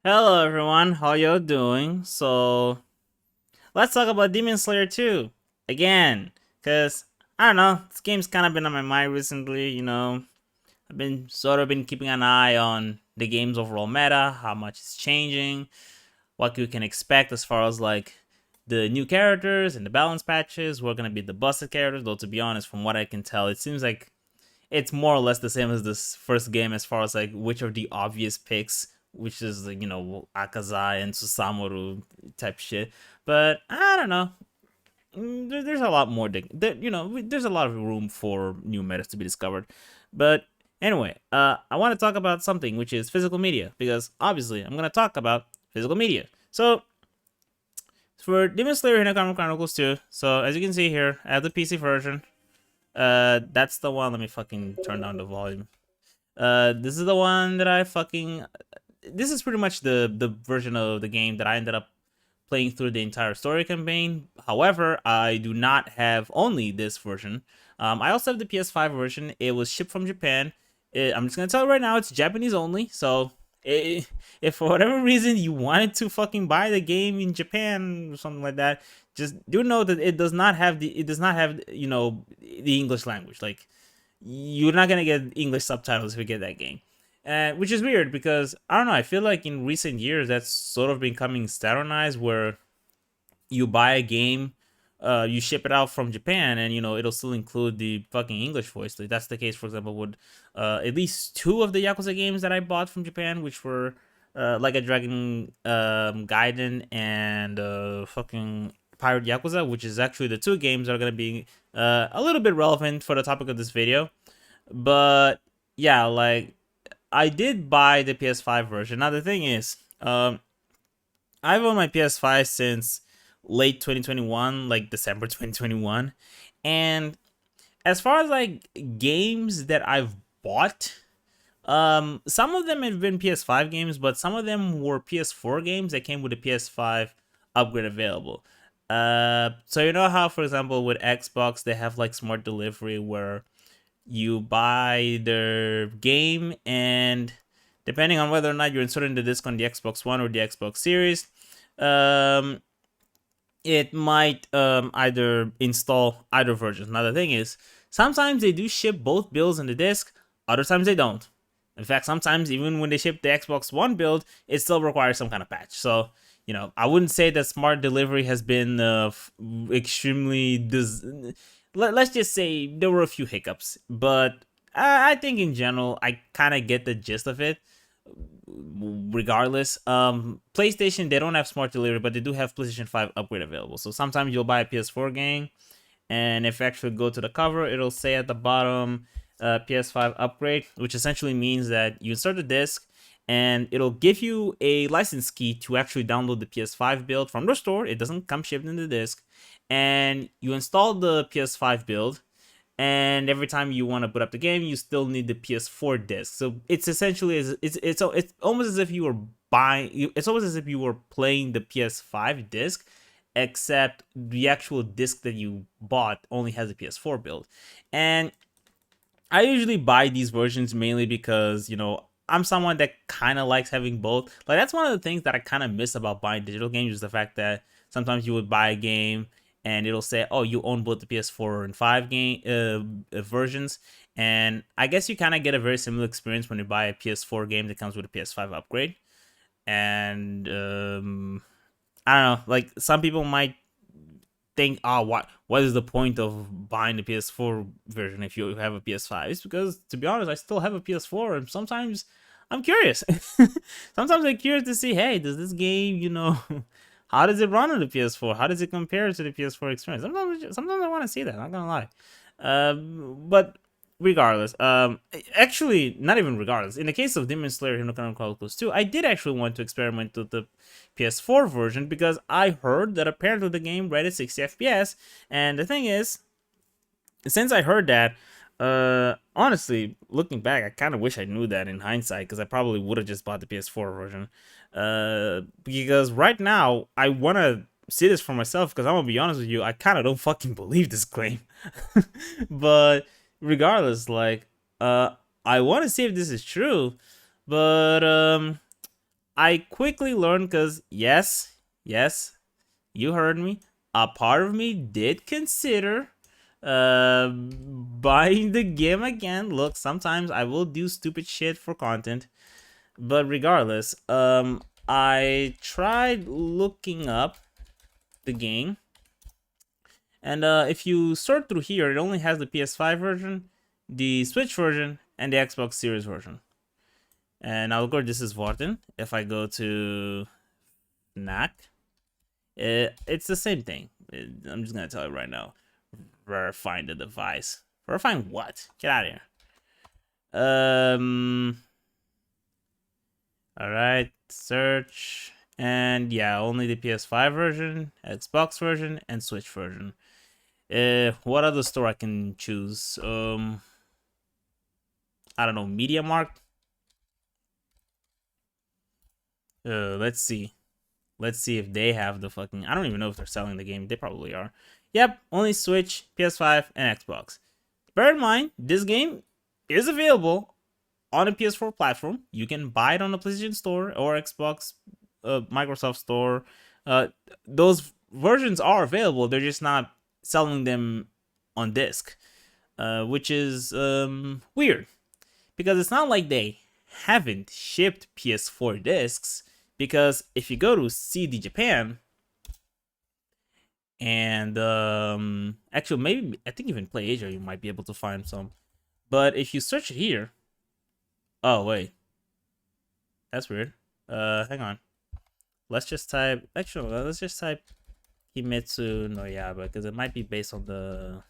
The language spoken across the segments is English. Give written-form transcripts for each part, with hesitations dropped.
Hello everyone, how y'all doing? So let's talk about Demon Slayer 2 again, cause I don't know, this game's kind of been on my mind recently. I've been been keeping an eye on the game's overall meta, how much it's changing, what you can expect as far as like the new characters and the balance patches. Who are gonna be the busted characters? Though to be honest, from what I can tell, it seems like it's more or less the same as this first game as far as like which are the obvious picks, which is like Akazai and Susamoru type shit. But I don't know. There's a lot more. There's a lot of room for new metas to be discovered. But anyway, I want to talk about something which is physical media because obviously I'm gonna talk about physical media. So for Demon Slayer Hinokami Chronicles 2, so as you can see here, I have the PC version. That's the one. Let me fucking turn down the volume. This is the one that I fucking. This is pretty much the version of the game that I ended up playing through the entire story campaign. However, I do not have only this version. I also have the PS5 version. It was shipped from Japan. I'm just gonna tell you right now, it's Japanese only. So if for whatever reason you wanted to fucking buy the game in Japan or something like that, just do know that it does not have the English language. Like you're not gonna get English subtitles if you get that game. Which is weird because I don't know. I feel like in recent years that's sort of becoming standardized, where you buy a game, you ship it out from Japan, and it'll still include the fucking English voice. Like that's the case, for example, with at least two of the Yakuza games that I bought from Japan, which were like a Dragon Gaiden and fucking Pirate Yakuza, which is actually the two games that are gonna be a little bit relevant for the topic of this video. But yeah, like I did buy the PS5 version. Now the thing is, I've owned my PS5 since late 2021, like December 2021, and as far as like games that I've bought, some of them have been PS5 games, but some of them were PS4 games that came with a PS5 upgrade available. So you know how, for example, with Xbox they have like smart delivery where you buy their game, and depending on whether or not you're inserting the disc on the Xbox One or the Xbox Series, um, it might either install either version. Now the thing is, sometimes they do ship both builds in the disc, other times they don't. In fact, sometimes even when they ship the Xbox One build, it still requires some kind of patch. So I wouldn't say that smart delivery has been extremely let's just say there were a few hiccups, but I think in general I kind of get the gist of it. Regardless, PlayStation, they don't have smart delivery, but they do have PlayStation 5 upgrade available. So sometimes you'll buy a PS4 game, and if you actually go to the cover, it'll say at the bottom PS5 upgrade, which essentially means that you insert the disc and it'll give you a license key to actually download the PS5 build from the store. It doesn't come shipped in the disc, and you install the PS5 build, and every time you want to put up the game, you still need the PS4 disc. So it's essentially it's almost as if you were it's almost as if you were playing the PS5 disc, except the actual disc that you bought only has a PS4 build. And I usually buy these versions mainly because I'm someone that kind of likes having both. Like that's one of the things that I kind of miss about buying digital games, is the fact that sometimes you would buy a game and it'll say, "Oh, you own both the PS4 and 5 game versions." And I guess you kind of get a very similar experience when you buy a PS4 game that comes with a PS5 upgrade. And I don't know, like some people might think, "Oh, what is the point of buying the PS4 version if you have a PS5?" It's because, to be honest, I still have a PS4, and sometimes I'm curious. Sometimes I'm curious to see, hey, does this game, how does it run on the PS4? How does it compare to the PS4 experience? Sometimes I want to see that. I'm not gonna lie. But regardless, actually, not even regardless. In the case of Demon Slayer: Hinokami Chronicles 2, I did actually want to experiment with the PS4 version because I heard that apparently the game read at 60 FPS, and the thing is, since I heard that, honestly, looking back, I kind of wish I knew that in hindsight, because I probably would have just bought the PS4 version. Because right now I want to see this for myself, because I'm gonna be honest with you, I kind of don't fucking believe this claim. But regardless, like, I want to see if this is true, but I quickly learned because yes, you heard me. A part of me did consider buying the game again. Look, sometimes I will do stupid shit for content, but regardless, I tried looking up the game, and if you sort through here, it only has the PS5 version, the Switch version, and the Xbox Series version. And of course, this is Vorten. If I go to Fnac, it's the same thing. I'm just gonna tell you right now. Verifying the device. Verifying what? Get out of here. All right. Search, and yeah, only the PS5 version, Xbox version, and Switch version. What other store I can choose? I don't know. MediaMarkt. Let's see. Let's see if they have the fucking. I don't even know if they're selling the game. They probably are. Yep, only Switch, PS5, and Xbox. Bear in mind, this game is available on a PS4 platform. You can buy it on the PlayStation Store or Xbox, Microsoft Store. Those versions are available. They're just not selling them on disc, which is weird because it's not like they haven't shipped PS4 discs. Because if you go to CD Japan, and actually maybe I think even Play Asia, you might be able to find some. But if you search it here, oh wait, that's weird. Hang on. Let's just type. Actually, let's just type Himetsu no Yaiba because it might be based on the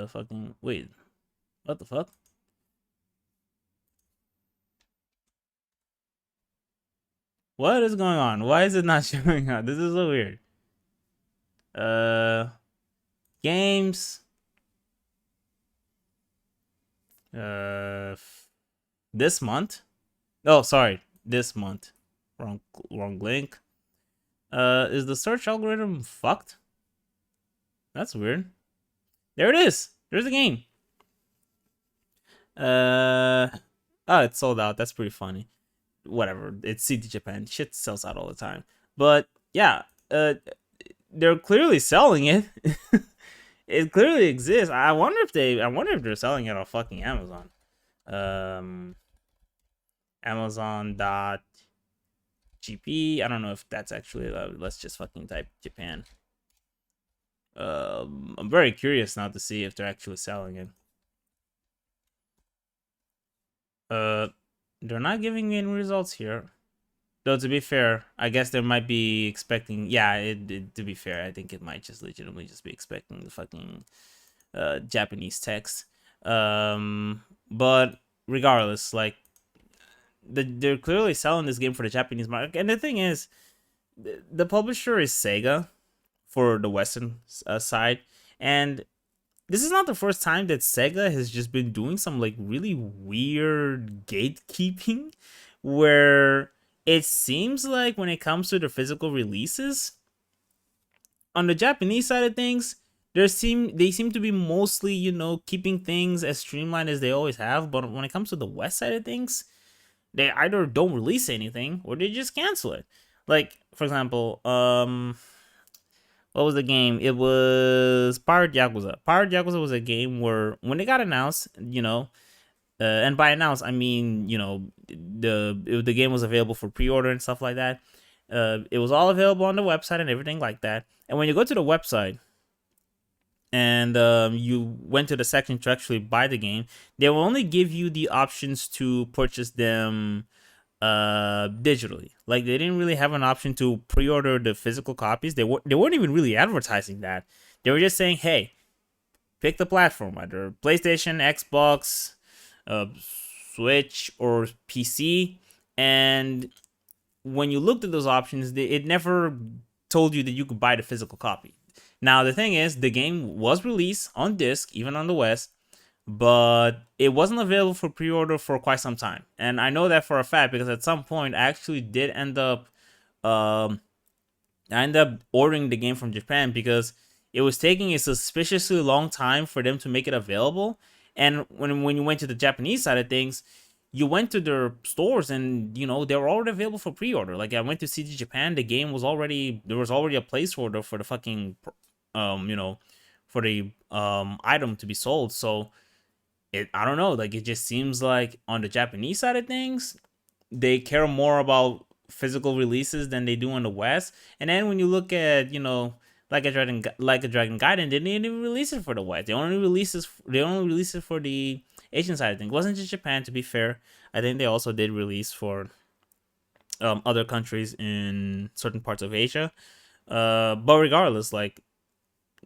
fucking wait. What the fuck? What is going on? Why is it not showing up? This is so weird. Games. This month. Oh, sorry. This month. Wrong link. Is the search algorithm fucked? That's weird. There it is. There's the game. Oh, it's sold out. That's pretty funny. Whatever, it's CD Japan. Shit sells out all the time. But yeah, they're clearly selling it. It clearly exists. I wonder if they're selling it on fucking Amazon. Amazon.gp. I don't know if that's actually let's just fucking type Japan. I'm very curious now to see if they're actually selling it. They're not giving me any results here. Though, to be fair, I guess they might be expecting. Yeah, to be fair, I think it might just legitimately just be expecting the fucking Japanese text. But regardless, like they're clearly selling this game for the Japanese market. And the thing is, the publisher is Sega for the Western side, and this is not the first time that Sega has just been doing some like really weird gatekeeping where it seems like when it comes to the physical releases on the Japanese side of things, they seem to be mostly, keeping things as streamlined as they always have, but when it comes to the West side of things, they either don't release anything or they just cancel it. Like, for example, what was the game? It was Pirate Yakuza. Pirate Yakuza was a game where when it got announced, and by announced I mean the game was available for pre-order and stuff like that. It was all available on the website and everything like that. And when you go to the website and you went to the section to actually buy the game, they will only give you the options to purchase them digitally. Like they didn't really have an option to pre-order the physical copies. They weren't even really advertising that. They were just saying, hey, pick the platform, either PlayStation, Xbox, Switch, or PC. And when you looked at those options, it never told you that you could buy the physical copy. Now the thing is, the game was released on disc, even on the West, but it wasn't available for pre-order for quite some time. And I know that for a fact because at some point I actually did end up ordering the game from Japan because it was taking a suspiciously long time for them to make it available. And when you went to the Japanese side of things, you went to their stores and they were already available for pre-order. Like I went to CD Japan, the game was already there was already a place order for the fucking you know for the item to be sold. So I don't know, like it just seems like on the Japanese side of things, they care more about physical releases than they do in the West. And then when you look at like a Dragon Gaiden, they didn't even release it for the West. They only release it for the Asian side of things. It wasn't just Japan, to be fair. I think they also did release for other countries in certain parts of Asia. But regardless, like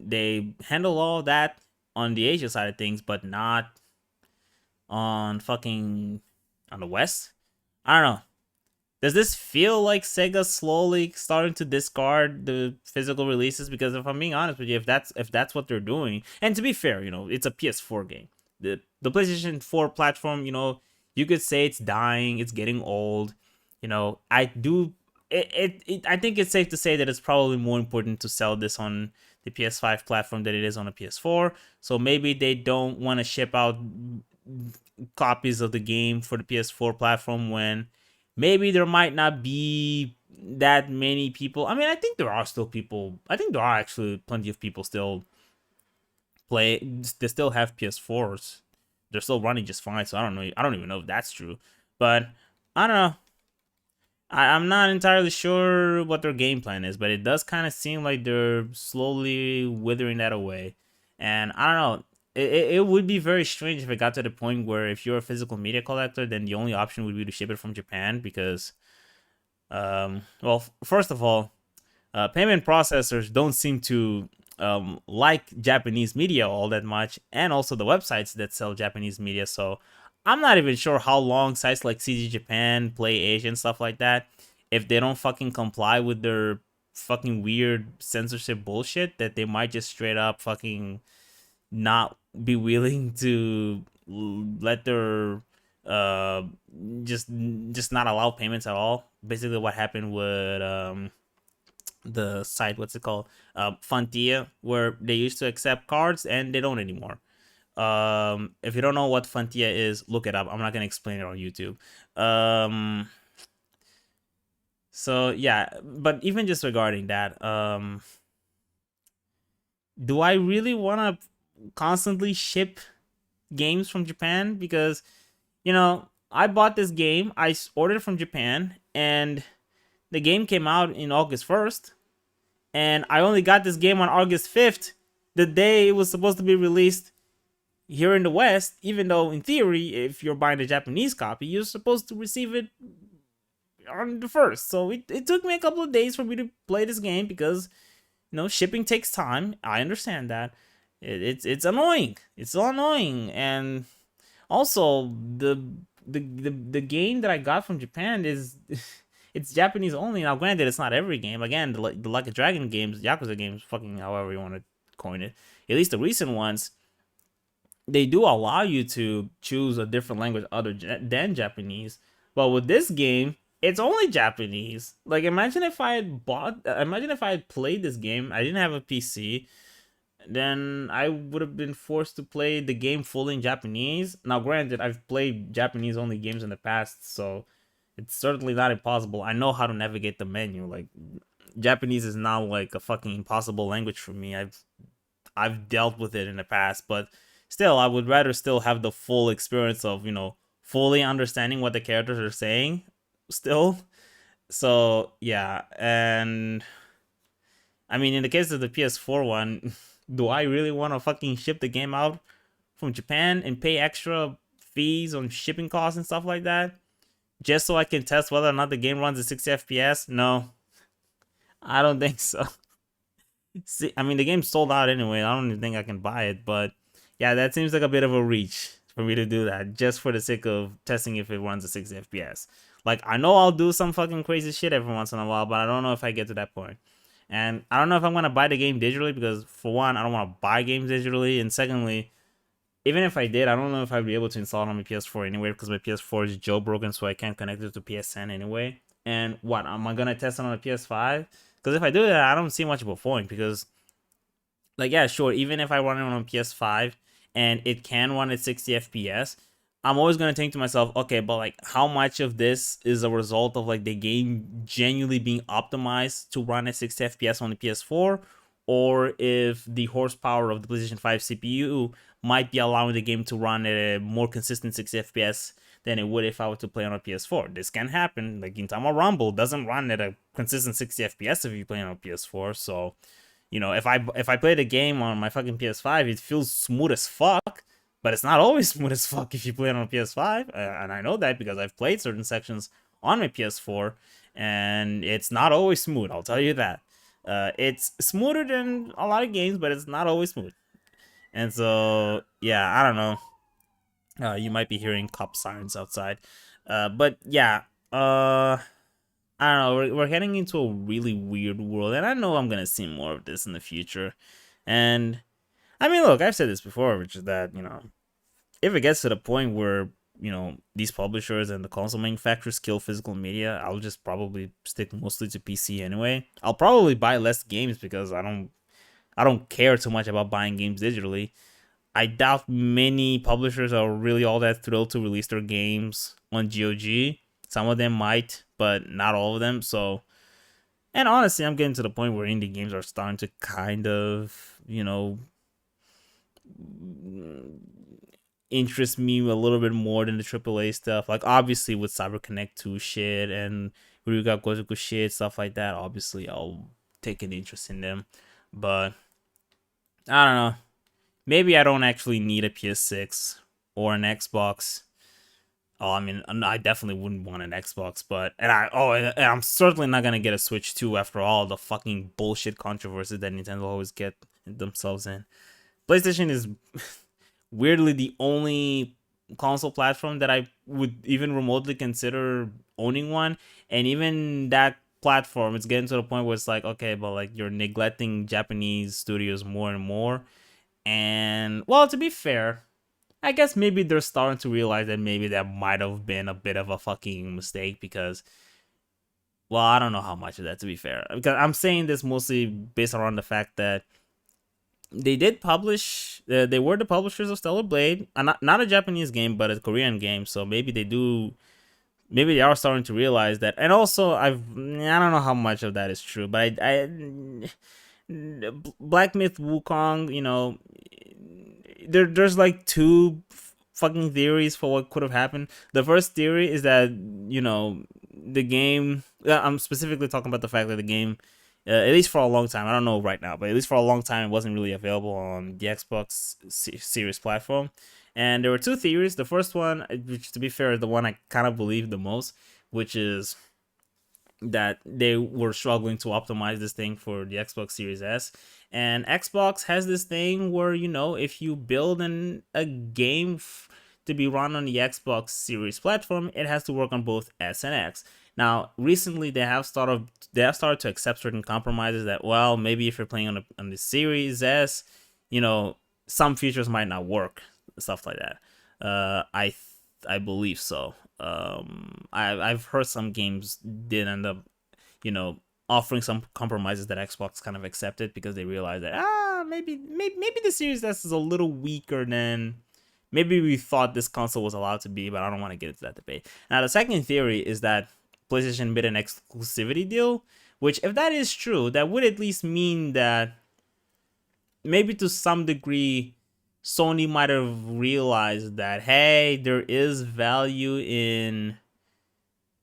they handle all that on the Asia side of things, but not on the West. I don't know. Does this feel like Sega slowly starting to discard the physical releases? Because if I'm being honest with you, if that's what they're doing, and to be fair, it's a PS4 game. The PlayStation 4 platform, you could say it's dying, it's getting old. I do. I think it's safe to say that it's probably more important to sell this on the PS5 platform than it is on a PS4. So maybe they don't want to ship out copies of the game for the PS4 platform when maybe there might not be that many people. I mean, I think there are still people. I think there are actually plenty of people still play. They still have PS4s. They're still running just fine. So I don't know. I don't even know if that's true. But I don't know. I'm not entirely sure what their game plan is, but it does kind of seem like they're slowly withering that away. And I don't know. It would be very strange if it got to the point where if you're a physical media collector, then the only option would be to ship it from Japan because, well, first of all, payment processors don't seem to like Japanese media all that much, and also the websites that sell Japanese media. So I'm not even sure how long sites like CD Japan, Play Asia, and stuff like that, if they don't fucking comply with their fucking weird censorship bullshit, that they might just straight up fucking not be willing to let their uh just not allow payments at all. Basically what happened with the site, what's it called, Funtia, where they used to accept cards and they don't anymore. If you don't know what Funtia is, look it up. I'm not gonna explain it on YouTube. So yeah, but even just regarding that, do I really want to constantly ship games from Japan? Because I bought this game, I ordered it from Japan, and the game came out in August 1st, and I only got this game on August 5th, the day it was supposed to be released here in the West, even though in theory, if you're buying the Japanese copy, you're supposed to receive it on the 1st. So it took me a couple of days for me to play this game because shipping takes time. I understand that. It's annoying. It's so annoying. And also the game that I got from Japan is it's Japanese only. Now granted, it's not every game. Again, the Like a Dragon games, Yakuza games, fucking however you want to coin it, at least the recent ones, they do allow you to choose a different language other than Japanese. But with this game, it's only Japanese. Like imagine if I had played this game, I didn't have a PC, then I would have been forced to play the game fully in Japanese. Now granted, I've played Japanese only games in the past, so it's certainly not impossible. I know how to navigate the menu. Like Japanese is not like a fucking impossible language for me. I've dealt with it in the past, but still, I would rather still have the full experience of, fully understanding what the characters are saying still. So, yeah. And I mean, in the case of the PS4 one, do I really want to fucking ship the game out from Japan and pay extra fees on shipping costs and stuff like that just so I can test whether or not the game runs at 60 FPS? No, I don't think so. See, I mean, the game's sold out anyway. I don't even think I can buy it, but yeah, that seems like a bit of a reach for me to do that just for the sake of testing if it runs at 60 FPS. Like, I know I'll do some fucking crazy shit every once in a while, but I don't know if I get to that point. And I don't know if I'm going to buy the game digitally because, for one, I don't want to buy games digitally. And secondly, even if I did, I don't know if I'd be able to install it on my PS4 anyway because my PS4 is jailbroken, so I can't connect it to PSN anyway. And what, am I going to test it on a PS5? Because if I do that, I don't see much of a point because, like, yeah, sure, even if I run it on PS5 and it can run at 60 FPS, I'm always gonna think to myself, okay, but like, how much of this is a result of like the game genuinely being optimized to run at 60 FPS on the PS4, or if the horsepower of the PlayStation 5 CPU might be allowing the game to run at a more consistent 60 FPS than it would if I were to play on a PS4. This can happen. Like Gintama Rumble doesn't run at a consistent 60 FPS if you play on a PS4. So, if I play the game on my fucking PS5, it feels smooth as fuck, but it's not always smooth as fuck if you play it on a PS5. And I know that because I've played certain sections on my PS4, and it's not always smooth. I'll tell you that. It's smoother than a lot of games, but it's not always smooth. And so, yeah, I don't know. You might be hearing cop sirens outside. But yeah, I don't know. We're heading into a really weird world, and I know I'm gonna see more of this in the future. And I mean, look, I've said this before, which is that if it gets to the point where these publishers and the console manufacturers kill physical media, I'll just probably stick mostly to PC anyway. I'll probably buy less games because I don't care too much about buying games digitally. I doubt many publishers are really all that thrilled to release their games on GOG. Some of them might, but not all of them. So, and honestly, I'm getting to the point where indie games are starting to kind of, interest me a little bit more than the AAA stuff. Like, obviously, with CyberConnect 2 shit and Ryuga Gotoku shit, stuff like that, obviously, I'll take an interest in them. But, I don't know. Maybe I don't actually need a PS6 or an Xbox. Oh, I mean, I definitely wouldn't want an Xbox, and I'm certainly not gonna get a Switch 2 after all the fucking bullshit controversies that Nintendo always get themselves in. PlayStation is weirdly the only console platform that I would even remotely consider owning one, and even that platform, it's getting to the point where it's like, okay, but like you're neglecting Japanese studios more and more. And well, to be fair, I guess maybe they're starting to realize that maybe that might have been a bit of a fucking mistake because, well, I don't know how much of that, to be fair. Because I'm saying this mostly based around the fact that they did publish, they were the publishers of Stellar Blade, not a Japanese game, but a Korean game. So maybe they are starting to realize that. And also, I don't know how much of that is true, but Black Myth Wukong, there's like two fucking theories for what could have happened. The first theory is that the game. I'm specifically talking about the fact that the game, at least for a long time, I don't know right now, but at least for a long time, it wasn't really available on the Xbox Series platform. And there were two theories. The first one, which to be fair, is the one I kind of believe the most, which is that they were struggling to optimize this thing for the Xbox Series S. And Xbox has this thing where, if you build a game to be run on the Xbox Series platform, it has to work on both S and X. Now, recently they have started to accept certain compromises that, well, maybe if you're playing on the Series S, some features might not work, stuff like that. I believe so. I've heard some games did end up, offering some compromises that Xbox kind of accepted because they realized that maybe the Series S is a little weaker than maybe we thought this console was allowed to be, but I don't want to get into that debate. Now, the second theory is that PlayStation made an exclusivity deal, which, if that is true, that would at least mean that maybe to some degree Sony might have realized that, hey, there is value in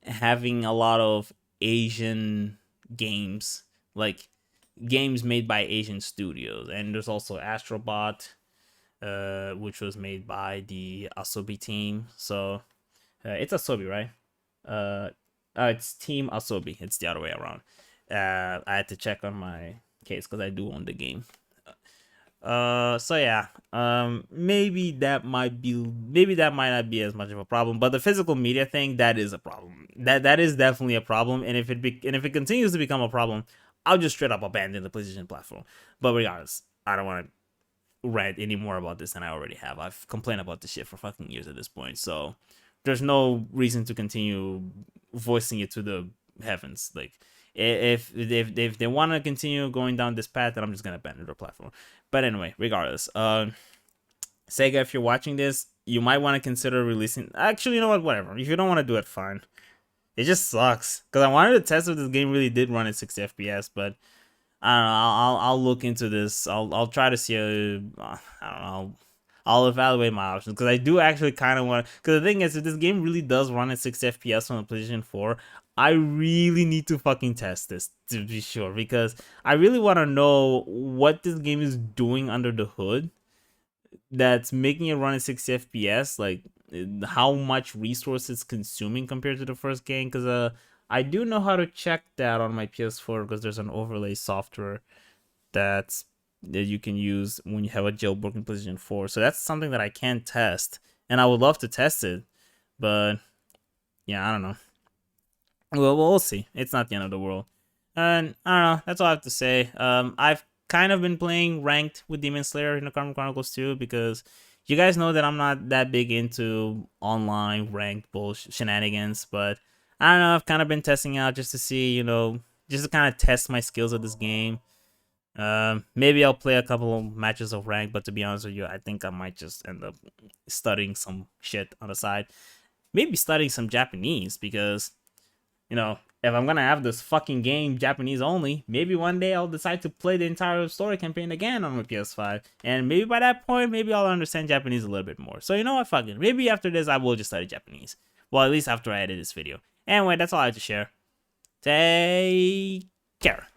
having a lot of Asian games, like games made by Asian studios. And there's also Astrobot, which was made by the Asobi team. So it's Asobi, right? It's Team Asobi. It's the other way around. I had to check on my case because I do own the game. So yeah, maybe that might not be as much of a problem, but the physical media thing, that is a problem. That is definitely a problem, and if it continues to become a problem, I'll just straight up abandon the PlayStation platform. But regardless, I don't want to rant any more about this than I already have. I've complained about this shit for fucking years at this point, so there's no reason to continue voicing it to the heavens. Like, if they want to continue going down this path, then I'm just gonna abandon their platform. But anyway, regardless, Sega, if you're watching this, you might want to consider releasing. Actually, you know what? Whatever. If you don't want to do it, fine. It just sucks because I wanted to test if this game really did run at 60 FPS, but I don't know. I'll look into this. I'll try to see. I don't know. I'll evaluate my options because I do actually kind of want. Because the thing is, if this game really does run at 60 FPS on the PlayStation 4, I really need to fucking test this to be sure because I really want to know what this game is doing under the hood that's making it run at 60 FPS. Like how much resource it's consuming compared to the first game. Because I do know how to check that on my PS4 because there's an overlay software that you can use when you have a jailbroken PlayStation 4. So that's something that I can test, and I would love to test it, but yeah, I don't know. Well, we'll see. It's not the end of the world, and I don't know. That's all I have to say. I've kind of been playing ranked with Demon Slayer in the Karma Chronicles 2 because you guys know that I'm not that big into online ranked bullshit shenanigans, but I don't know. I've kind of been testing out just to see, just to kind of test my skills at this game. Maybe I'll play a couple of matches of rank, but to be honest with you, I think I might just end up studying some shit on the side. Maybe studying some Japanese because, if I'm gonna have this fucking game Japanese only, maybe one day I'll decide to play the entire story campaign again on my PS5. And maybe by that point, maybe I'll understand Japanese a little bit more. So you know what, fuck it. Maybe after this, I will just study Japanese. Well, at least after I edit this video. Anyway, that's all I have to share. Take care.